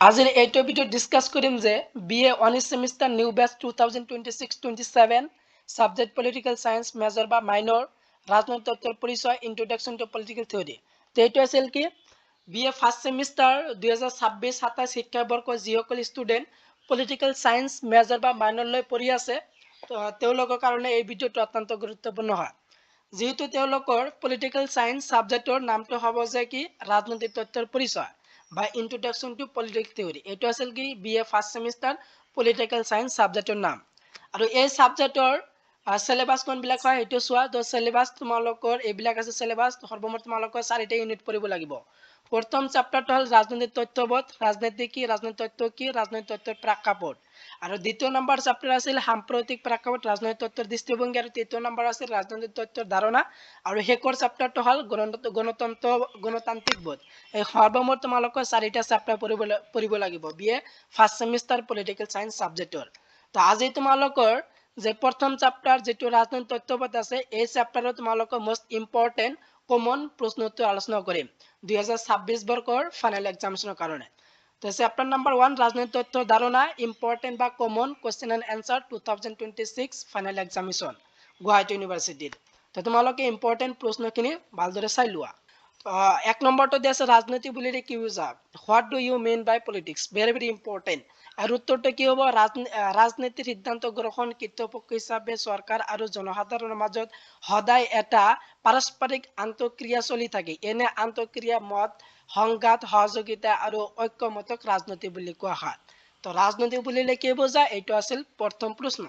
আজিৰ এইটো video discuss কৰিম যে BA on semester new batch 2026-27 subject political science major বা মাইনর রাজনৈতিক তত্ত্বৰ পৰিচয় ইন্ট্ৰোডাকশন টু পলিটিক্যাল থিওৰি। তো এইটো আছিল কি বিএ ফাৰ্স্ট সেমিস্টাৰ 2026-27 শিক্ষাবৰ্ষ যিসকল ষ্টুডেন্ট পলিটিক্যাল সায়েন্স মেজৰ বা মাইনৰ লৈ পঢ়ি আছে তেওঁলোকৰ কাৰণে এই ভিডিঅটো অত্যন্ত গুৰুত্বপূৰ্ণ হয়। যেহেতু তেওঁলোকৰ পলিটিক্যাল সায়েন্স সাবজেক্টৰ নামটো হ'ব যে কি ৰাজনৈতিক তত্ত্বৰ পৰিচয় বা ইন্ট্ৰোডাকশন টু পলিটিক্যাল থিওৰি। এইটো আছিল কি বিএ ফাৰ্স্ট সেমিস্টাৰ পলিটিক্যাল সায়েন্স সাবজেক্টৰ নাম। আৰু এই সাবজেক্টৰ সিলেবাস কোনবিলাক হয় এইটো চোৱা। তো সিলেবাস তোমালোকৰ এইবিলাক আছে। সিলেবাস সৰ্বমুঠ তোমালোকৰ 4টা ইউনিট পঢ়িব লাগিব। প্ৰথম চ্যাপ্টাৰটো হ'ল ৰাজনৈতিক তথ্যবোধ, ৰাজনীতি কি, ৰাজনৈতিক তথ্য কি, ৰাজনৈতিক তথ্যৰ প্ৰেক্ষাপট। আৰু দ্বিতীয় নম্বৰ চ্যাপ্টাৰ আছিল সাম্প্ৰতিক প্ৰেক্ষাপট ৰাজনৈতিক তথ্যৰ দৃষ্টিভংগী। আৰু তৃতীয় নম্বৰ আছিল ৰাজনৈতিক তথ্যৰ ধাৰণা। আৰু শেষৰ চ্যাপ্টাৰটো হ'ল গণতান্ত্ৰিক বোধ। এই সৰ্বমুঠ তোমালোকৰ 4টা চ্যাপ্টাৰ পঢ়িব লাগিব বিএ ফাৰ্স্ট সেমিস্টাৰ পলিটিক্যাল সায়েন্স সাবজেক্টৰ। তো আজি তোমালোকৰ যে প্ৰথম চ্যাপ্টাৰ যেটো ৰাজনৈতিক তথ্যবোধ আছে এই চ্যাপ্টাৰত তোমালোকৰ মোস্ট ইম্পৰ্টেন্ট কমন প্ৰশ্নটো আলোচনা কৰিম 2026 বৰ্ষৰ ফাইনাল এক্সামিনেশনৰ কাৰণে। তো চ্যাপ্টাৰ নাম্বাৰ 1 ৰাজনৈতিক তথ্যৰ ধাৰণা ইম্পৰ্টেন্ট বা common question and answer 2026 final examination Guwahati ইউনিভাৰ্সিটিৰ। তো তোমালোকে ইম্পৰ্টেন্ট প্ৰশ্নখিনি ভালদৰে চাই লোৱা। 1 নম্বৰটো দিয়া আছে ৰাজনীতি বুলিলে কি বুজা? What do you mean by politics? Very important. আৰু উত্তৰটো কি হ'ব? ৰাজনীতিৰ সিদ্ধান্ত গ্ৰহণ কৰ্তৃপক্ষ হিচাপে চৰকাৰ আৰু জনসাধাৰণৰ মাজত সদায় এটা পাৰস্পৰিক আন্তঃক্ৰিয়া চলি থাকে। এনে আন্তঃক্ৰিয়া মত সংঘাত সহযোগিতা আৰু ঐক্যমতক ৰাজনীতি বুলি কোৱা হয়। তো ৰাজনীতি বুলিলে কি বুজা? এইটো আছিল প্ৰথম প্ৰশ্ন।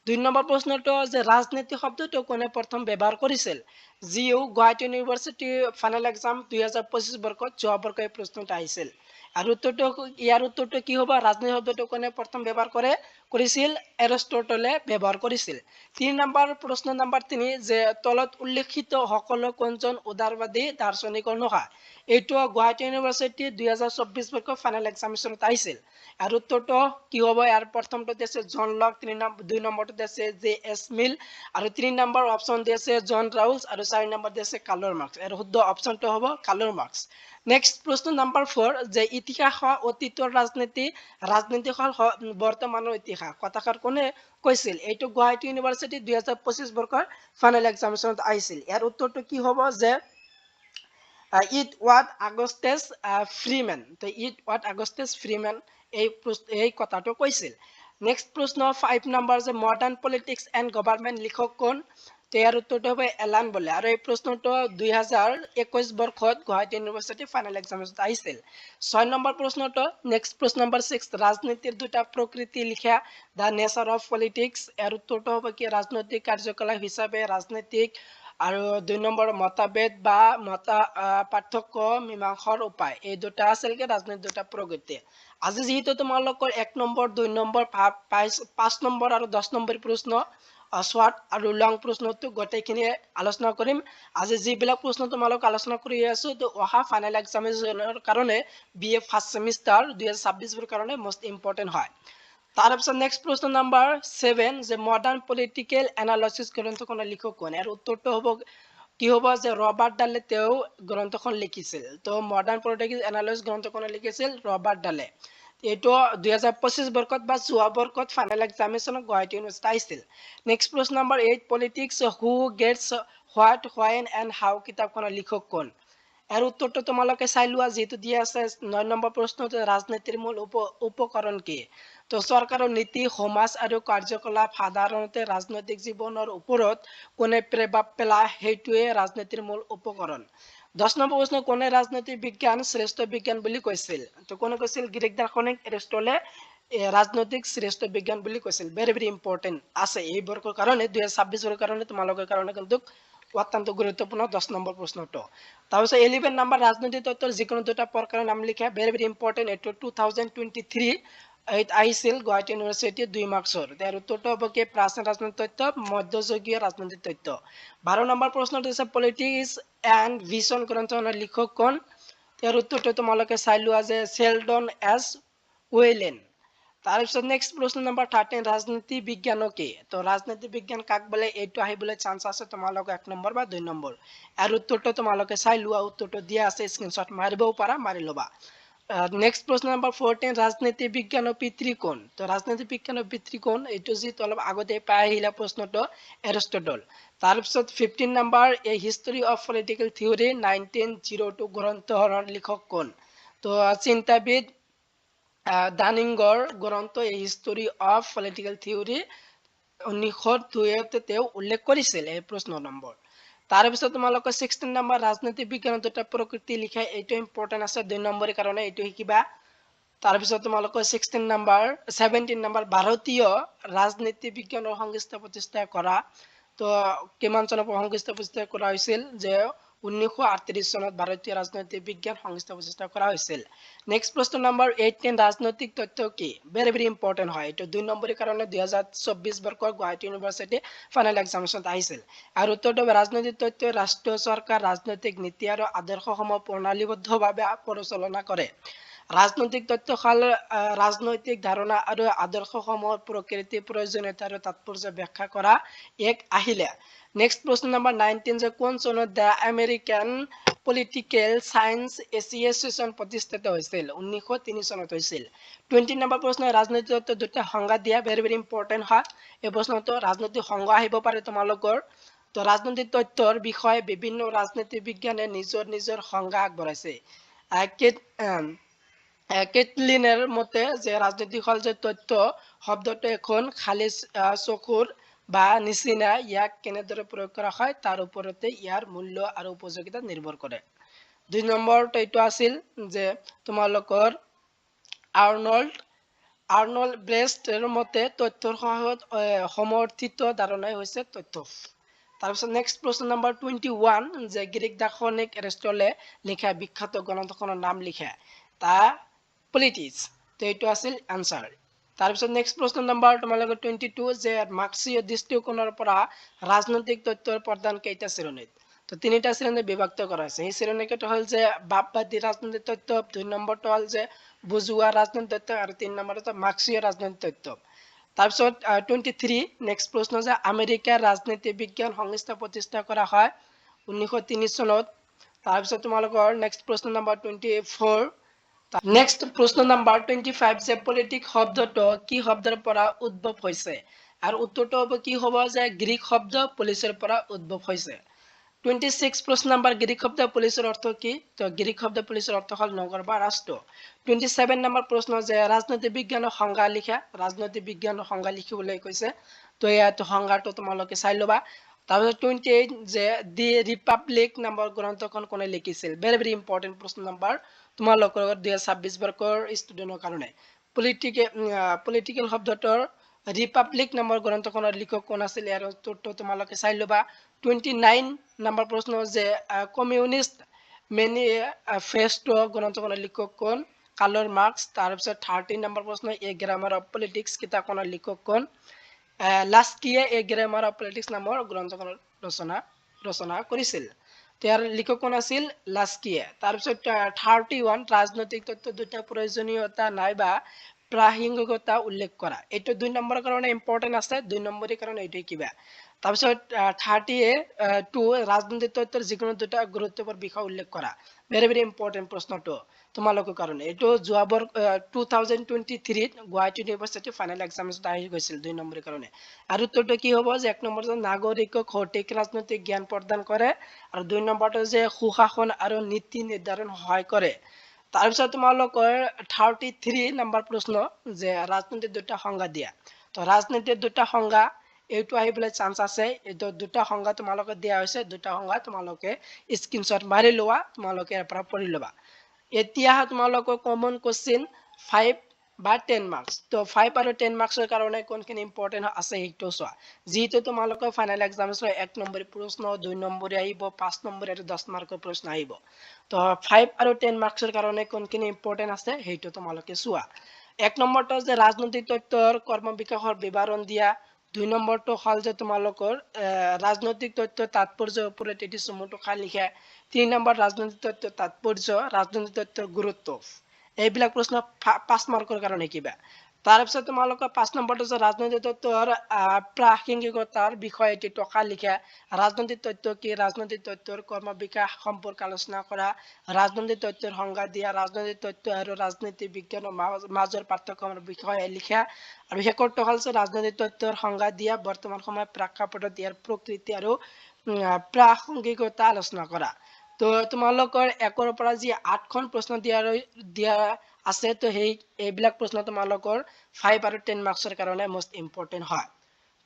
2 নম্বৰ প্ৰশ্নটো যে ৰাজনীতি শব্দটো কোনে প্ৰথম ব্যৱহাৰ কৰিছিল? যিও গুৱাহাটী ইউনিভাৰ্সিটি ফাইনাল এক্সাম 2025 বৰ্ষত যোৱা বৰ্ষ এই প্ৰশ্নটো আহিছিল। আৰু ইয়াৰ উত্তৰটো কি হ'ব? ৰাজনীতি শব্দটো কোনে প্ৰথম ব্যৱহাৰ কৰিছিল? এৰিষ্টটলে ব্যৱহাৰ কৰিছিল। 3 নম্বৰ প্ৰশ্ন নম্বৰ 3 যে তলত উল্লেখিত সকলো কোনজন উদাৰবাদী দাৰ্শনিকৰ নহয়? এইটো গুৱাহাটী ইউনিভাৰ্সিটি 2024 বৰ্ষৰ ফাইনাল এক্সামিনেশনত আহিছিল। আৰু উত্তৰটো কি হ'ব? ইয়াৰ প্ৰথমটো আছে জন লক, 2 নম্বৰটো আছে জে.এছ. মিল, আৰু 3 নম্বৰ অপশন আছে জন ৰাউলছ, আৰু 4 নম্বৰ আছে কাৰ্ল মাৰ্ক্স। আৰু শুদ্ধ অপশনটো হ'ব কাৰ্ল মাৰ্ক্স। নেক্সট প্ৰশ্ন নম্বৰ 4 যে ইতিহাস অতীতৰ ৰাজনীতি হ'ল বৰ্তমানৰ ইতিহাস। কথাষাৰ কোনে কৈছিল? এইটো গুৱাহাটী ইউনিভাৰ্সিটি 2025 বৰ্ষৰ ফাইনাল এক্সামিনেশনত আহিছিল। ইয়াৰ উত্তৰটো কি হ'ব? যে ইট ওয়াট আগস্টেস ফ্ৰিম্যান। তো ইট ওয়াট আগস্টেস ফ্ৰিম্যান এই কথাটো কৈছিল। নেক্সট প্ৰশ্ন 5 নম্বৰ যে মডাৰ্ণ পলিটিক্স এণ্ড গভৰ্ণমেণ্ট লিখক কোন? তো ইয়াৰ উত্তৰটো হ'ব এলান বলে। আৰু এই প্ৰশ্নটো 2021 বৰ্ষত গুৱাহাটী ইউনিভাৰ্সিটি ফাইনাল এক্সামিনেশনত আহিছিল। 6 নম্বৰ প্ৰশ্নটো নেক্সট প্ৰশ্ন নম্বৰ 6 ৰাজনীতিৰ দুটা প্ৰকৃতি লিখা দ্য নেচাৰ অফ পলিটিক্স। ইয়াৰ উত্তৰটো হ'ব কি ৰাজনৈতিক কাৰ্যকলাপ হিচাপে ৰাজনৈতিক, আৰু 2 নম্বৰ মতভেদ বা পাৰ্থক্য মীমাংসাৰ উপায়। এই দুটা আছিল কি ৰাজনীতিৰ দুটা প্ৰকৃতি। আজি যেহেতু তোমালোকৰ 1 নম্বৰ 2 নম্বৰ 5 নম্বৰ আৰু 10 নম্বৰ প্ৰশ্ন শৰ্ট আৰু লং প্ৰশ্নটো গোটেইখিনি আলোচনা কৰিম। আজি যিবিলাক প্ৰশ্ন তোমালোক আলোচনা কৰি আছো তো অহা ফাইনাল এক্সামিনেশনৰ কাৰণে বিএ ফাৰ্স্ট সেমিস্টাৰ 2026 কাৰণে মোস্ট ইম্পৰ্টেন্ট হয়। তাৰপিছত নেক্সট প্ৰশ্ন নম্বৰ 7 যে মডাৰ্ণ পলিটিক্যাল এনালাইসিস গ্ৰন্থখনৰ লিখক কোন? ইয়াৰ উত্তৰটো হ'ব কি হ'ব? যে ৰবাৰ্ট ডালে তেওঁ গ্ৰন্থখন লিখিছিল। তো মডাৰ্ণ পলিটিক্যাল এনালাইসিস গ্ৰন্থখন লিখিছিল ৰবাৰ্ট ডালে। এইটো 2025 বৰ্ষত বা যোৱা বৰ্ষত ফাইনাল এক্সামিনেশনত গুৱাহাটী ইউনিভাৰ্সিটি আহিছিল। নেক্সট প্ৰশ্ন number 8 politics who gets what when and how কিতাপখনৰ লিখক কোন? ইয়াৰ উত্তৰটো তোমালোকে চাই লোৱা যিহেতু দিয়া আছে। 9 নম্বৰ প্ৰশ্নটো ৰাজনীতিৰ মূল উপকৰণ কি? তো চৰকাৰৰ নীতি সমাজ আৰু কাৰ্যকলাপ সাধাৰণতে ৰাজনৈতিক জীৱনৰ ওপৰত কোনে প্ৰভাৱ পেলায় সেইটোৱে ৰাজনীতিৰ মূল উপকৰণ। 10 নম্বৰ প্ৰশ্ন কোনে ৰাজনৈতিক বিজ্ঞান শ্ৰেষ্ঠ বিজ্ঞান বুলি কৈছিল? তো কোনে কৈছিল? গ্ৰীক দাৰ্শনিক এৰিষ্টটলে ৰাজনৈতিক শ্ৰেষ্ঠ বিজ্ঞান বুলি কৈছিল। ভেৰি ইম্পৰ্টেন্ট আছে এই বৰ্ষৰ কাৰণে 2026 বৰ্ষৰ কাৰণে তোমালোকৰ কাৰণে কিন্তু অত্যন্ত গুৰুত্বপূৰ্ণ 10 নম্বৰ প্ৰশ্নটো। তাৰপিছত 11 নম্বৰ ৰাজনৈতিক তত্ত্বৰ যিকোনো দুটা প্ৰকাৰৰ নাম লিখা। Very important. এইটো 2023 আহিছিল গুৱাহাটী ইউনিভাৰ্সিটি 2 মাৰ্কছৰ। ইয়াৰ উত্তৰটো হ'ব কি প্ৰাচীন ৰাজনৈতিক তত্ত্ব, মধ্যযুগীয় ৰাজনৈতিক তত্ত্ব। 12 নম্বৰ প্ৰশ্নটো হৈছে পলিটিক্স এণ্ড ভিজন গ্ৰন্থখনৰ লিখক কোন? ইয়াৰ উত্তৰটো তোমালোকে চাই লোৱা যে শেলডন এছ ওয়েলেন। তাৰপিছত নেক্সট প্ৰশ্ন নম্বৰ 13 ৰাজনীতি বিজ্ঞান কি? তো ৰাজনীতি বিজ্ঞান কাক বোলে? এইটো আহিবলৈ চান্স আছে তোমালোক 1 নম্বৰ বা 2 নম্বৰ। ইয়াৰ উত্তৰটো তোমালোকে চাই লোৱা। উত্তৰটো দিয়া আছে স্ক্ৰিনশ্বট মাৰিবও পাৰা, মাৰি ল'বা। নেক্সট প্ৰশ্ন নম্বৰ 14 ৰাজনীতি বিজ্ঞানৰ পিতৃ কোন তো ৰাজনীতি বিজ্ঞানৰ পিতৃ কোন এইটো যিটো অলপ আগতে পাই আহিলা প্ৰশ্নটো এৰিষ্টটল তাৰপিছত 15 number A history of political theory 1902 গ্ৰন্থৰ লিখক কোন তো চিন্তাবিদ দানিংগৰ গ্ৰন্থ এ হিষ্টৰী অফ পলিটিকেল থিওৰি 1902 তেওঁ উল্লেখ কৰিছিল এই প্ৰশ্ন নম্বৰ তাৰপিছত তোমালোকৰ 16 নম্বৰ ৰাজনীতি বিজ্ঞানৰ দুটা প্ৰকৃতি লিখা এইটো ইম্পৰ্টেন্ট আছে 2 নম্বৰৰ কাৰণে এইটো শিকিবা তাৰপিছত তোমালোকৰ 16 নম্বৰ 17 নম্বৰ ভাৰতীয় ৰাজনীতি বিজ্ঞানৰ সংস্থা প্ৰতিষ্ঠা কৰা তো কিমান চনত সংস্থা প্ৰতিষ্ঠা কৰা হৈছিল যে 1938 চনত ভাৰতীয় ৰাজনৈতিক বিজ্ঞান সংস্থা প্ৰতিষ্ঠা কৰা হৈছিল নেক্সট প্ৰশ্ন নম্বৰ 18 ৰাজনৈতিক তথ্য কি ভেৰি ইম্পৰ্টেন্ট হয় এইটো 2 নম্বৰৰ কাৰণে 2024 বৰ্ষৰ গুৱাহাটী ইউনিভাৰ্চিটি ফাইনেল এক্সামিনেশনত আহিছিল আৰু উত্তৰটো ৰাজনৈতিক তথ্য ৰাষ্ট্ৰীয় চৰকাৰ ৰাজনৈতিক নীতি আৰু আদৰ্শসমূহ প্ৰণালীবদ্ধভাৱে পৰিচালনা কৰে ৰাজনৈতিক তথ্য হ'ল ৰাজনৈতিক ধাৰণা আৰু আদৰ্শসমূহৰ প্ৰকৃতি প্ৰয়োজনীয়তা আৰু তাৎপৰ্য ব্যাখ্যা কৰা এক আহিলা নেক্সট প্ৰশ্ন নম্বৰ 19 যে কোন চনত the American political science association প্ৰতিষ্ঠিত হৈছিল 1903 চনত হৈছিল 20 নম্বৰ প্ৰশ্ন ৰাজনৈতিক তত্ত্ব দুটা সংজ্ঞা দিয়া ভেৰি ইম্পৰ্টেন্ট হয় এই প্ৰশ্নটো ৰাজনৈতিক সংজ্ঞা আহিব পাৰে তোমালোকৰ তো ৰাজনৈতিক তত্ত্বৰ বিষয়ে বিভিন্ন ৰাজনীতি বিজ্ঞানে নিজৰ সংজ্ঞা আগবঢ়াইছে কেটলিনেৰ মতে যে ৰাজনৈতিক হল যে তথ্য শব্দটো এখন খালি চকুৰ বা নিচিনা ইয়াক কেনেদৰে প্ৰয়োগ কৰা হয় তাৰ ওপৰতে ইয়াৰ মূল্য আৰু উপযোগিতা নিৰ্ভৰ কৰে 2 নম্বৰটো এইটো আছিল যে তোমালোকৰ আৰ্নল্ড ব্ৰেষ্টৰ মতে তথ্যৰ সহায়ত সমৰ্থিত ধাৰণাই হৈছে তথ্য তাৰপিছত নেক্সট প্ৰশ্ন নম্বৰ 21 যে গ্ৰীক দাৰ্শনিক এৰিষ্টটলে লিখা বিখ্যাত গ্ৰন্থখনৰ নাম লিখা তা পলিটিক্স তো এইটো আছিল আনসাৰ তাৰপিছত নেক্সট প্ৰশ্ন নম্বৰ তোমালোকৰ 22 যে মাৰ্ক্সীয় দৃষ্টিকোণৰ পৰা ৰাজনৈতিক তথ্যৰ প্ৰদান কেইটা শ্ৰেণীত তো তিনিটা শ্ৰেণীত বিভক্ত কৰা হৈছে এই শ্ৰেণীকেইটা হ'ল যে বাপবাদী ৰাজনৈতিক তথ্য 2 নম্বৰটো হ'ল যে বুজোৱা ৰাজনৈতিক তথ্য আৰু 3 নম্বৰটো মাৰ্ক্সীয় ৰাজনৈতিক তথ্য তাৰপিছত 23 নেক্সট প্ৰশ্ন যে আমেৰিকাৰ ৰাজনীতি বিজ্ঞান সংস্থা প্ৰতিষ্ঠা কৰা হয় 1903 চনত তাৰপিছত তোমালোকৰ নেক্সট প্ৰশ্ন নম্বৰ 24 নেক্সট প্ৰশ্ন নম্বৰ 25 যে পলিটিক শব্দটো কি শব্দৰ পৰা উদ্ভৱ হৈছে আৰু উত্তৰটো হ'ব কি হ'ব যে গ্ৰীক শব্দ পুলিচৰ পৰা উদ্ভৱ হৈছে 26 প্ৰশ্ন নম্বৰ গ্ৰীক শব্দ পুলিচৰ অৰ্থ কি তো গ্ৰীক শব্দ পুলিচৰ অৰ্থ হ'ল নগৰ বা ৰাষ্ট্ৰ 27 নম্বৰ প্ৰশ্ন যে ৰাজনৈতিক বিজ্ঞানৰ সংজ্ঞা লিখা ৰাজনৈতিক বিজ্ঞানৰ সংজ্ঞা লিখিবলৈ কৈছে তো ইয়াত সংজ্ঞাটো তোমালোকে চাই ল'বা তাৰপিছত 28 যে দি ৰিপাব্লিক নামৰ গ্ৰন্থখন কোনে লিখিছিল ভেৰি ইম্পৰ্টেন্ট প্ৰশ্ন নম্বৰ তোমালোকৰ 2026 বৰ্ষৰ ষ্টুডেন্টৰ কাৰণে পলিটিকেল শব্দটোৰ ৰিপাব্লিক নামৰ গ্ৰন্থখনৰ লিখক কোন আছিল ইয়াৰ উত্তৰটো তোমালোকে চাই ল'বা 29 নম্বৰ প্ৰশ্ন যে কমিউনিষ্ট মেনিফেষ্টো গ্ৰন্থখনৰ লিখক কোন কাৰ্ল মাৰ্ক্স তাৰপিছত 30 নম্বৰ প্ৰশ্ন এ গ্ৰামাৰ অফ পলিটিক্স কিতাপখনৰ লিখক কোন লাস্কিয়ে এ গ্ৰামাৰ অফ পলিটিক্স নামৰ গ্ৰন্থখনৰ ৰচনা কৰিছিল তেওঁৰ লিখক কোন আছিল লাস্কিয়ে তাৰপিছত 31 ৰাজনৈতিক তথ্য দুটা প্ৰয়োজনীয়তা নাইবা প্ৰাসংগিকতা উল্লেখ কৰা এইটো 2 নম্বৰৰ কাৰণে ইম্পৰ্টেন্ট আছে 2 নম্বৰৰ কাৰণে এইটো কিবা তাৰপিছত 32 ৰাজনৈতিক তথ্যৰ যিকোনো দুটা গুৰুত্বপূৰ্ণ বিষয় উল্লেখ কৰা ভেৰি ইম্পৰ্টেন্ট প্ৰশ্নটো তোমালোকৰ কাৰণে এইটো যোৱাবৰ 2023 গুৱাহাটী ইউনিভাৰ্চিটি ফাইনেল এক্সামিনেশনত আহি গৈছিল 2 নম্বৰৰ কাৰণে আৰু উত্তৰটো কি হ'ব যে 1 নম্বৰ নাগৰিকক সঠিক ৰাজনৈতিক জ্ঞান প্ৰদান কৰে আৰু 2 নম্বৰটো যে সুশাসন আৰু নীতি নিৰ্ধাৰণ সহায় কৰে তাৰপিছত তোমালোকৰ 33 নম্বৰ প্ৰশ্ন যে ৰাজনীতিৰ দুটা সংজ্ঞা দিয়া তো ৰাজনীতিৰ দুটা সংজ্ঞা এইটো আহিবলৈ চান্স আছে এইটো দুটা সংজ্ঞা তোমালোকে দিয়া হৈছে দুটা সংজ্ঞা তোমালোকে স্ক্ৰিনশ্বট মাৰি লোৱা তোমালোকে ইয়াৰ পৰা পঢ়ি ল'বা এতিয়া তোমালোকৰ কমন কোশ্চিন 5 বা 10 মাৰ্কস তো 5 আৰু 10 মাৰ্কসৰ কাৰণে কোনখিনি ইম্পৰ্টেন্ট আছে সেইটো চোৱা যেহেতু তোমালোকৰ ফাইনেল এক্সামছৰ 1 নম্বৰ প্ৰশ্ন 2 নম্বৰ আহিব 5 নম্বৰ আৰু 10 মাৰ্কৰ প্ৰশ্ন আহিব তো 5 আৰু 10 মাৰ্কসৰ কাৰণে কোনখিনি ইম্পৰ্টেন্ট আছে সেইটো তোমালোকে চোৱা 1 নম্বৰটো যে ৰাজনৈতিক তথ্যৰ কৰ্ম বিকাশৰ বিৱৰণ দিয়া 2 নম্বৰটো হ'ল যে তোমালোকৰ ৰাজনৈতিক তথ্য তাৎপৰ্যৰ ওপৰত এটি চমুটো খাল লিখা 3 নম্বৰ ৰাজনৈতিক তথ্য তাৎপৰ্য ৰাজনৈতিক তথ্যৰ গুৰুত্ব এইবিলাক প্ৰশ্ন 5 মাৰ্কৰ কাৰণে কিবা তাৰপিছত তোমালোকৰ 5 নম্বৰটো হৈছে ৰাজনৈতিক তথ্যৰ প্ৰাসংগিকতাৰ বিষয়ে এটি টকা লিখা ৰাজনৈতিক তথ্য কি ৰাজনৈতিক তথ্যৰ কৰ্মবিকাশ সম্পৰ্কে আলোচনা কৰা ৰাজনৈতিক তথ্যৰ সংজ্ঞা দিয়া ৰাজনৈতিক তথ্য আৰু ৰাজনীতি বিজ্ঞানৰ মাজৰ পাৰ্থক্যৰ বিষয়ে লিখা আৰু শেষৰটো হৈছে ৰাজনৈতিক তথ্যৰ সংজ্ঞা দিয়া বৰ্তমান সময়ত প্ৰেক্ষাপটত ইয়াৰ প্ৰকৃতি আৰু প্ৰাসংগিকতা আলোচনা কৰা তো তোমালোকৰ 1ৰ পৰা যি 8খন প্ৰশ্ন দিয়া আছে তো এইবিলাক প্ৰশ্ন তোমালোকৰ 5 আৰু 10 মাৰ্কছৰ কাৰণে মোষ্ট ইম্পৰ্টেন্ট হয়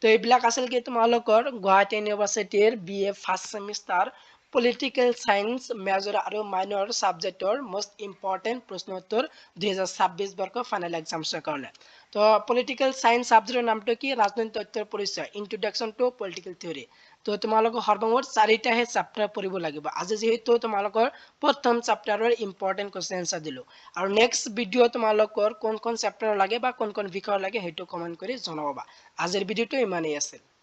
তো এইবিলাক আছিল কি তোমালোকৰ গুৱাহাটী ইউনিভাৰ্চিটিৰ BA first semester political science major আৰু মাইনৰ সাবজেক্টৰ মোষ্ট ইম্পৰ্টেন্ট প্ৰশ্ন উত্তৰ 2026 বৰ্ষ ফাইনাল এক্সামছৰ কাৰণে তো পলিটিক্যাল সায়েন্স সাবজেক্টৰ নামটো কি ৰাজনৈতিক তথ্যৰ পৰিচয় ইন্ট্ৰোডাকশন টু পলিটিক্যাল থিওৰি তো তোমালোকৰ সৰ্বমুঠ 4টাহে চেপ্টাৰ পঢ়িব লাগিব আজি যেহেতু তোমালোকৰ প্ৰথম চেপ্টাৰৰ ইম্পৰ্টেন্ট কোৱেশ্চন আনসাৰ দিলো আৰু নেক্সট ভিডিও তোমালোকৰ কোন চেপ্টাৰ লাগে বা কোন বিষয় লাগে হেতু কমেন্ট কৰি জনাবা আজিৰ ভিডিওটো ইমানেই আছিল